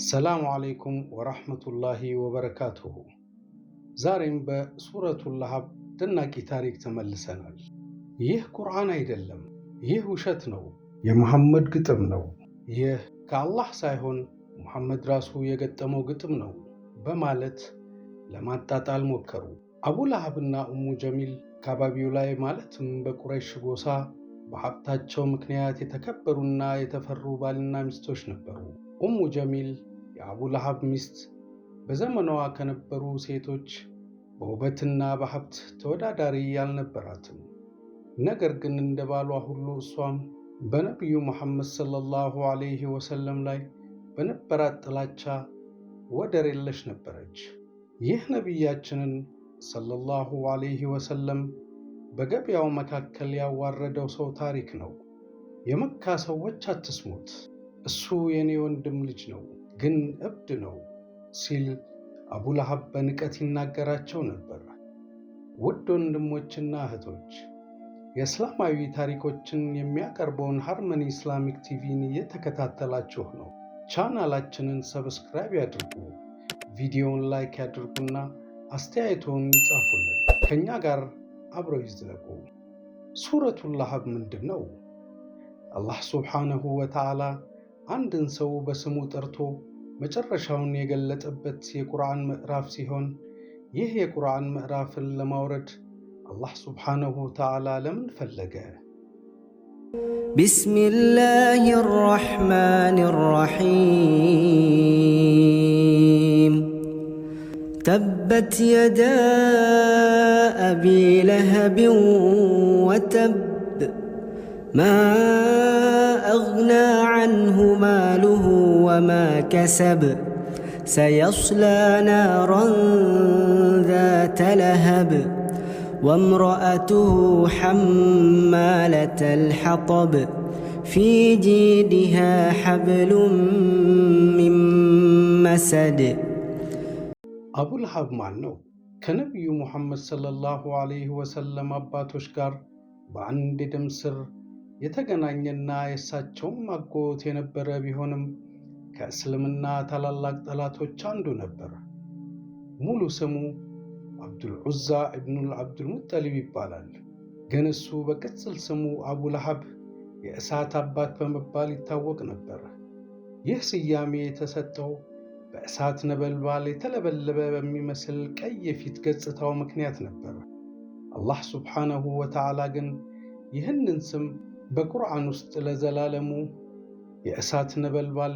ሰላሙ አለይኩም ወራህመቱላሂ ወበረካቱሁ። ዛሬም በሱረቱል ለሀብ አስደናቂ ታሪክ ተመልሰናል። ይህ ቁርአን አይደለም፣ ይህ ውሸት ነው፣ የሙሐመድ ግጥም ነው፣ ይህ ከአላህ ሳይሆን ሙሐመድ ራሱ የገጠመው ግጥም ነው በማለት ለማጣጣል ሞከሩ። አቡ ለሀብና ኡሙ ጀሚል አካባቢው ላይ ማለትም በቁረይሽ ጎሳ በሀብታቸው ምክንያት የተከበሩና የተፈሩ ባልና ሚስቶች ነበሩ። ኡሙ ጀሚል የአቡ ለሀብ ሚስት በዘመኗ ከነበሩ ሴቶች በውበትና በሀብት ተወዳዳሪ አልነበራትም። ነገር ግን እንደ ባሏ ሁሉ እሷም በነቢዩ መሐመድ ሰለላሁ ዐለይሂ ወሰለም ላይ በነበራት ጥላቻ ወደር የለሽ ነበረች። ይህ ነቢያችንን ሰለላሁ ዐለይሂ ወሰለም በገበያው መካከል ያዋረደው ሰው ታሪክ ነው። የመካ ሰዎች አትስሙት፣ እሱ የኔ ወንድም ልጅ ነው፣ ግን እብድ ነው ሲል አቡ ለሀብ በንቀት ይናገራቸው ነበር። ውድ ወንድሞችና እህቶች፣ የእስላማዊ ታሪኮችን የሚያቀርበውን ሃርመኒ ኢስላሚክ ቲቪን እየተከታተላችሁ ነው። ቻናላችንን ሰብስክራይብ ያድርጉ፣ ቪዲዮውን ላይክ ያድርጉና አስተያየቶን ይጻፉልን። ከኛ ጋር አብረው ይዝለቁ። ሱረቱል ለሀብ ምንድን ነው? አላህ ሱብሓነሁ ወተዓላ አንድን ሰው በስሙ ጠርቶ መጨረሻውን የገለጠበት የቁርአን ምዕራፍ ሲሆን ይህ የቁርአን ምዕራፍን ለማውረድ አላህ ሱብሓነሁ ወተዓላ ለምን ፈለገ? ቢስሚላሂ ረሕማኒ ረሒም ተበት የዳ አቢ ለሀብ ወተብ ማ አግና ዐንሁ ማሉሁ ወማ ከሰብ ሰየስላ ናራን ዛተ ለሀብ ወምረአቱሁ ሐማለተል ሐጠብ ፊ ጂዲሃ ሐብሉን ሚን መሰድ። አቡ ለሀብ ማን ነው? ከነቢዩ ሙሐመድ ሰለላሁ ዐለይሂ ወሰለም አባቶች ጋር በአንድ የደም ስር የተገናኘና የእሳቸውም አጎት የነበረ ቢሆንም ከእስልምና ታላላቅ ጠላቶች አንዱ ነበር። ሙሉ ስሙ አብዱልዑዛ ኢብኑል አብዱልሙጠሊብ ይባላል። ግን እሱ በቅጽል ስሙ አቡ ለሀብ የእሳት አባት በመባል ይታወቅ ነበር። ይህ ስያሜ የተሰጠው በእሳት ነበልባል የተለበለበ በሚመስል ቀይ የፊት ገጽታው ምክንያት ነበር። አላህ ሱብሓነሁ ወተዓላ ግን ይህንን ስም በቁርአን ውስጥ ለዘላለሙ የእሳት ነበልባል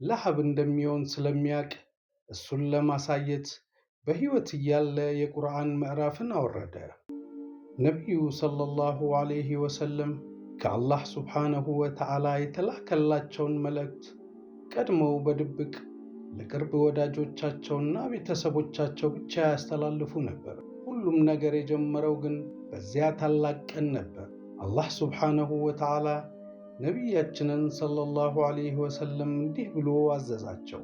ለሀብ እንደሚሆን ስለሚያውቅ እሱን ለማሳየት በሕይወት እያለ የቁርአን ምዕራፍን አወረደ። ነቢዩ ሰለላሁ ዐለይሂ ወሰለም ከአላህ ሱብሓነሁ ወተዓላ የተላከላቸውን መልእክት ቀድመው በድብቅ ለቅርብ ወዳጆቻቸውና ቤተሰቦቻቸው ብቻ ያስተላልፉ ነበር። ሁሉም ነገር የጀመረው ግን በዚያ ታላቅ ቀን ነበር። አላህ ሱብሓነሁ ወተዓላ ነቢያችንን ሰለላሁ ዐለይሂ ወሰለም እንዲህ ብሎ አዘዛቸው፣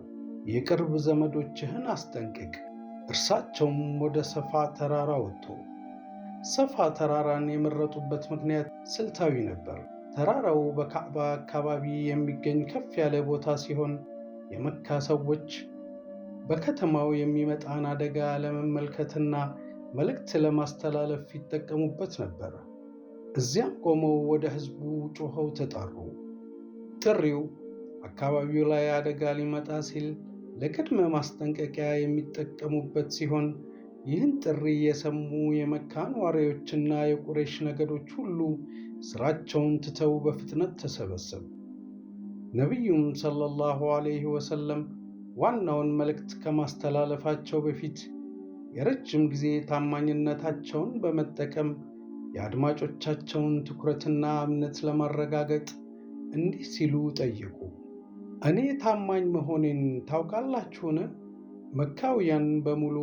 የቅርብ ዘመዶችህን አስጠንቅቅ። እርሳቸውም ወደ ሰፋ ተራራ ወጡ። ሰፋ ተራራን የመረጡበት ምክንያት ስልታዊ ነበር። ተራራው በካዕባ አካባቢ የሚገኝ ከፍ ያለ ቦታ ሲሆን የመካ ሰዎች በከተማው የሚመጣን አደጋ ለመመልከትና መልእክት ለማስተላለፍ ይጠቀሙበት ነበር። እዚያም ቆመው ወደ ሕዝቡ ጮኸው ተጣሩ። ጥሪው አካባቢው ላይ አደጋ ሊመጣ ሲል ለቅድመ ማስጠንቀቂያ የሚጠቀሙበት ሲሆን ይህን ጥሪ የሰሙ የመካ ነዋሪዎችና የቁረይሽ ነገዶች ሁሉ ሥራቸውን ትተው በፍጥነት ተሰበሰቡ። ነቢዩም ሰለላሁ ዐለይሂ ወሰለም ዋናውን መልእክት ከማስተላለፋቸው በፊት የረጅም ጊዜ ታማኝነታቸውን በመጠቀም የአድማጮቻቸውን ትኩረትና እምነት ለማረጋገጥ እንዲህ ሲሉ ጠየቁ። እኔ ታማኝ መሆኔን ታውቃላችሁን? መካውያን በሙሉ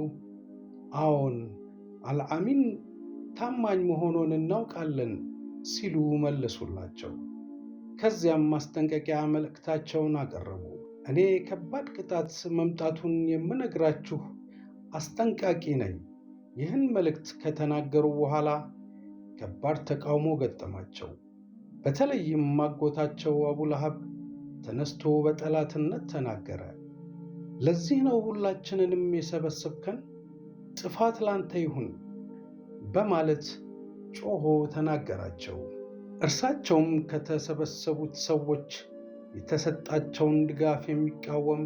አዎን፣ አልአሚን ታማኝ መሆኑን እናውቃለን ሲሉ መለሱላቸው። ከዚያም ማስጠንቀቂያ መልእክታቸውን አቀረቡ። እኔ ከባድ ቅጣት መምጣቱን የምነግራችሁ አስጠንቃቂ ነኝ። ይህን መልእክት ከተናገሩ በኋላ ከባድ ተቃውሞ ገጠማቸው። በተለይም አጎታቸው አቡ ለሀብ ተነስቶ በጠላትነት ተናገረ። ለዚህ ነው ሁላችንንም የሰበሰብከን? ጥፋት ላንተ ይሁን በማለት ጮሆ ተናገራቸው። እርሳቸውም ከተሰበሰቡት ሰዎች የተሰጣቸውን ድጋፍ የሚቃወም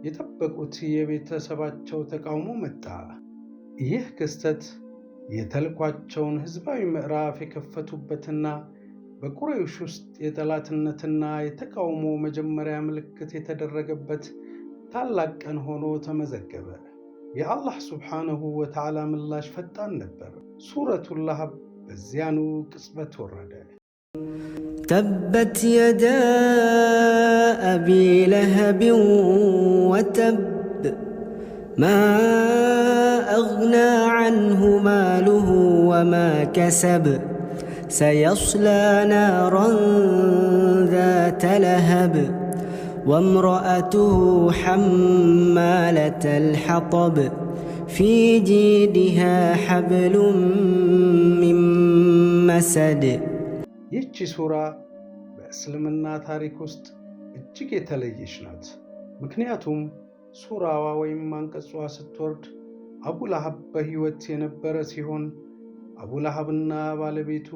የጠበቁት የቤተሰባቸው ተቃውሞ መጣ። ይህ ክስተት የተልኳቸውን ሕዝባዊ ምዕራፍ የከፈቱበትና በቁረይሽ ውስጥ የጠላትነትና የተቃውሞ መጀመሪያ ምልክት የተደረገበት ታላቅ ቀን ሆኖ ተመዘገበ። የአላህ ሱብሓነሁ ወተዓላ ምላሽ ፈጣን ነበር። ሱረቱል ለህብ በዚያኑ ቅጽበት ወረደ። ተበት የዳ አቢ ለሀብ ወተብ ማ አግና ዐንሁ ማሉሁ ወማ ከሰብ ሰየስላ ናራን ዛተ ለሀብ وامرأته حمالة الحطب في جيدها حبل من مسد ይህች ሱራ በእስልምና ታሪክ ውስጥ እጅግ የተለየች ናት። ምክንያቱም ሱራዋ ወይም አንቀጿ ስትወርድ አቡ ለሀብ በሕይወት የነበረ ሲሆን አቡ ለሀብና ባለቤቱ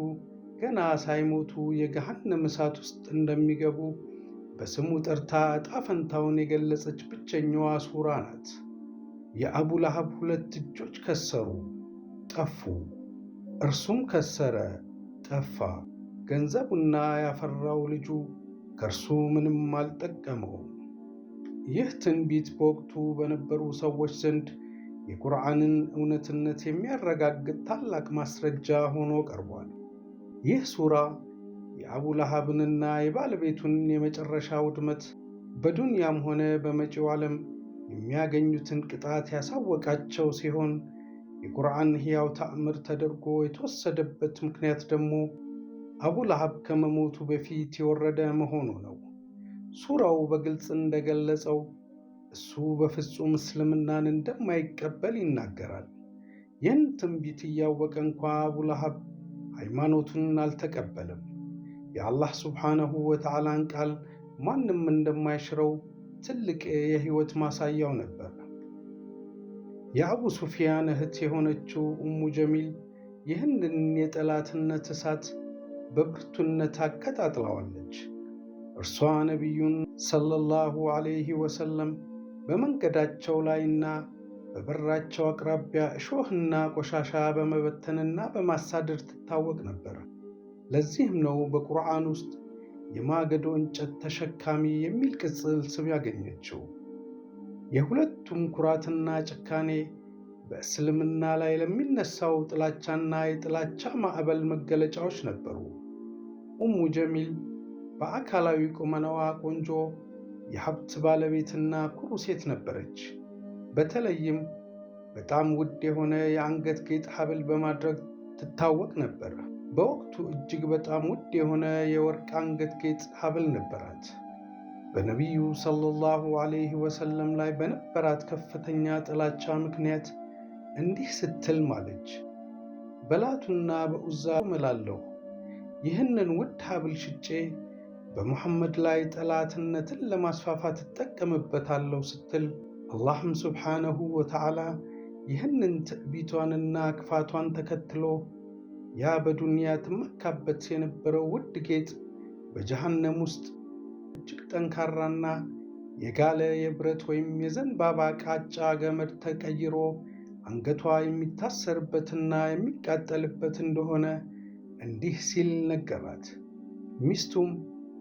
ገና ሳይሞቱ የገሃነም እሳት ውስጥ እንደሚገቡ በስሙ ጠርታ ዕጣ ፈንታውን የገለጸች ብቸኛዋ ሱራ ናት። የአቡ ለሀብ 2 እጆች ከሰሩ፣ ጠፉ። እርሱም ከሰረ፣ ጠፋ። ገንዘቡና ያፈራው ልጁ ከእርሱ ምንም አልጠቀመውም። ይህ ትንቢት በወቅቱ በነበሩ ሰዎች ዘንድ የቁርአንን እውነትነት የሚያረጋግጥ ታላቅ ማስረጃ ሆኖ ቀርቧል። ይህ ሱራ የአቡ ለሀብንና የባለቤቱን የመጨረሻ ውድመት በዱንያም ሆነ በመጪው ዓለም የሚያገኙትን ቅጣት ያሳወቃቸው ሲሆን የቁርአን ሕያው ተአምር ተደርጎ የተወሰደበት ምክንያት ደግሞ አቡ ለሀብ ከመሞቱ በፊት የወረደ መሆኑ ነው። ሱራው በግልጽ እንደገለጸው እሱ በፍጹም እስልምናን እንደማይቀበል ይናገራል። ይህን ትንቢት እያወቀ እንኳ አቡ ለሀብ ሃይማኖቱን አልተቀበለም። የአላህ ሱብሓነሁ ወተዓላን ቃል ማንም እንደማይሽረው ትልቅ የሕይወት ማሳያው ነበር። የአቡ ሱፊያን እህት የሆነችው ኡሙ ጀሚል ይህንን የጠላትነት እሳት በብርቱነት አቀጣጥለዋለች። እርሷ ነቢዩን ሰለላሁ ዐለይሂ ወሰለም በመንገዳቸው ላይና በበራቸው አቅራቢያ እሾህና ቆሻሻ በመበተንና በማሳደድ ትታወቅ ነበር። ለዚህም ነው በቁርአን ውስጥ የማገዶ እንጨት ተሸካሚ የሚል ቅጽል ስም ያገኘችው። የሁለቱም ኩራትና ጭካኔ በእስልምና ላይ ለሚነሳው ጥላቻና የጥላቻ ማዕበል መገለጫዎች ነበሩ። ኡሙ ጀሚል በአካላዊ ቁመናዋ ቆንጆ፣ የሀብት ባለቤትና ኩሩ ሴት ነበረች። በተለይም በጣም ውድ የሆነ የአንገት ጌጥ ሐብል በማድረግ ትታወቅ ነበር። በወቅቱ እጅግ በጣም ውድ የሆነ የወርቅ አንገት ጌጥ ሐብል ነበራት። በነቢዩ ሰለላሁ ዐለይሂ ወሰለም ላይ በነበራት ከፍተኛ ጥላቻ ምክንያት እንዲህ ስትል ማለች። በላቱና በኡዛ እምላለሁ፣ ይህንን ውድ ሐብል ሽጬ በሙሐመድ ላይ ጠላትነትን ለማስፋፋት እጠቀምበታለሁ ስትል፣ አላህም ሱብሓነሁ ወተዓላ ይህንን ትዕቢቷንና ክፋቷን ተከትሎ ያ በዱንያ ትመካበት የነበረው ውድ ጌጥ በጀሃነም ውስጥ እጅግ ጠንካራና የጋለ የብረት ወይም የዘንባባ ቃጫ ገመድ ተቀይሮ አንገቷ የሚታሰርበትና የሚቃጠልበት እንደሆነ እንዲህ ሲል ነገራት። ሚስቱም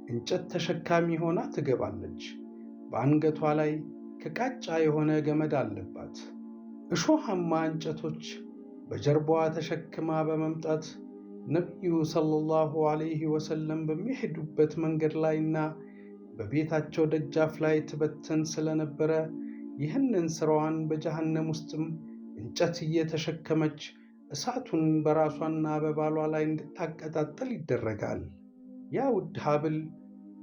እንጨት ተሸካሚ ሆና ትገባለች። በአንገቷ ላይ ከቃጫ የሆነ ገመድ አለባት። እሾሃማ እንጨቶች በጀርባዋ ተሸክማ በመምጣት ነቢዩ ሰለላሁ ዐለይሂ ወሰለም በሚሄዱበት መንገድ ላይና በቤታቸው ደጃፍ ላይ ትበትን ስለነበረ ይህንን ስራዋን በጀሃነም ውስጥም እንጨት እየተሸከመች እሳቱን በራሷና በባሏ ላይ እንድታቀጣጥል ይደረጋል። ያ ውድ ሐብል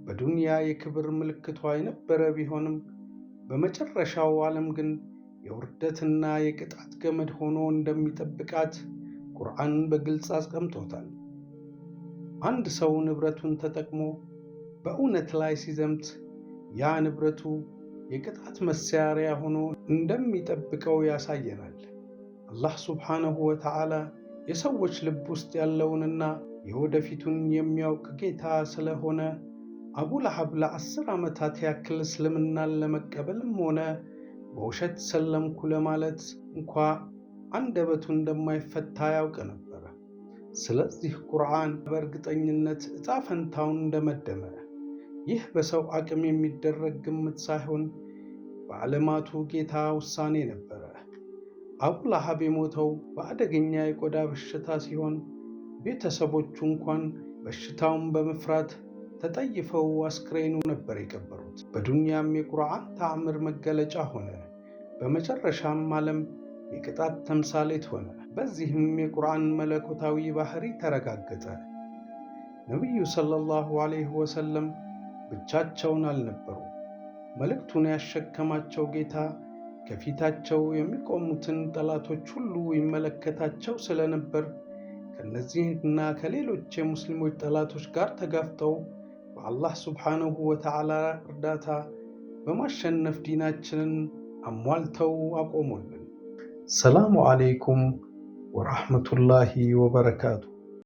በዱንያ የክብር ምልክቷ የነበረ ቢሆንም በመጨረሻው ዓለም ግን የውርደትና የቅጣት ገመድ ሆኖ እንደሚጠብቃት ቁርአን በግልጽ አስቀምጦታል። አንድ ሰው ንብረቱን ተጠቅሞ በእውነት ላይ ሲዘምት ያ ንብረቱ የቅጣት መሳሪያ ሆኖ እንደሚጠብቀው ያሳየናል። አላህ ሱብሓነሁ ወተዓላ የሰዎች ልብ ውስጥ ያለውንና የወደፊቱን የሚያውቅ ጌታ ስለሆነ አቡ ለሀብ ለ10 ዓመታት ያክል እስልምናን ለመቀበልም ሆነ በውሸት ሰለምኩ ለማለት እንኳ አንደበቱ እንደማይፈታ ያውቅ ነበር። ስለዚህ ቁርአን በእርግጠኝነት ዕጣ ፈንታውን እንደመደመ፣ ይህ በሰው አቅም የሚደረግ ግምት ሳይሆን በዓለማቱ ጌታ ውሳኔ ነበረ። አቡ ለሀብ የሞተው በአደገኛ የቆዳ በሽታ ሲሆን ቤተሰቦቹ እንኳን በሽታውን በመፍራት ተጠይፈው አስክሬኑ ነበር የቀበሩት። በዱንያም የቁርአን ተአምር መገለጫ ሆነ፣ በመጨረሻም ዓለም የቅጣት ተምሳሌት ሆነ። በዚህም የቁርአን መለኮታዊ ባህሪ ተረጋገጠ። ነቢዩ ሰለላሁ ዐለይሂ ወሰለም ብቻቸውን አልነበሩ። መልእክቱን ያሸከማቸው ጌታ ከፊታቸው የሚቆሙትን ጠላቶች ሁሉ ይመለከታቸው ስለነበር ከነዚህና ከሌሎች የሙስሊሞች ጠላቶች ጋር ተጋፍጠው በአላህ ሱብሓነሁ ወተዓላ እርዳታ በማሸነፍ ዲናችንን አሟልተው አቆሙልን። ሰላሙ ዐለይኩም ወረሕመቱላሂ ወበረካቱ።